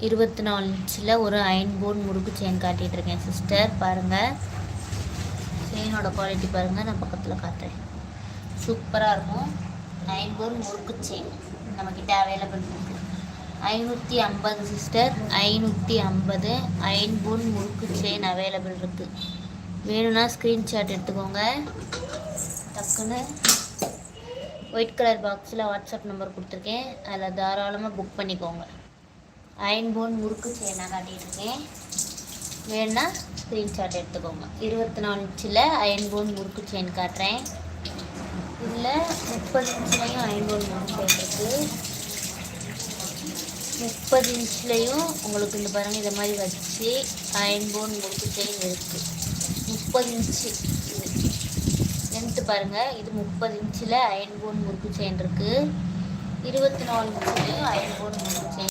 24 இன்ச்சில் ஒரு iron phone முறுக்கு செயின் காட்டிகிட்ருக்கேன் சிஸ்டர். பாருங்கள் செயினோட குவாலிட்டி பாருங்கள், நான் பக்கத்தில் காட்டுறேன். சூப்பராக இருக்கும். அயன் போன் முறுக்கு செயின் நம்மக்கிட்ட அவைலபிள் இருக்குது. 550 சிஸ்டர், 550 அயன் போன் முறுக்கு செயின் அவைலபிள் இருக்குது. வேணும்னா ஸ்க்ரீன்ஷாட் எடுத்துக்கோங்க. டக்குன்னு ஒயிட் கலர் பாக்ஸில் வாட்ஸ்அப் நம்பர் கொடுத்துருக்கேன், அதில் தாராளமாக புக் பண்ணிக்கோங்க. அயன் போன் முறுக்கு செயினாக காட்டிகிட்ருக்கேன், வேணுன்னா ஸ்க்ரீன்ஷாட் எடுத்துக்கோங்க. 24 இன்ச்சில் அயன் போன் முறுக்கு செயின் காட்டுறேன். இதில் 30 இன்ச்லேயும் அயன் போன் முறுக்கு செயின் இருக்குது. 30 இன்ச்லேயும் உங்களுக்கு இந்த பாருங்கள், இதை மாதிரி வச்சு அயன் போன் முறுக்கு செயின் இருக்குது. 30 இன்ச்சு இது லென்த்து பாருங்கள். இது 30 இன்ச்சில் அயன் போன் முறுக்கு செயின் இருக்குது. 24 இன்ச்சிலையும் அயன் போன் முறுக்கு செயின்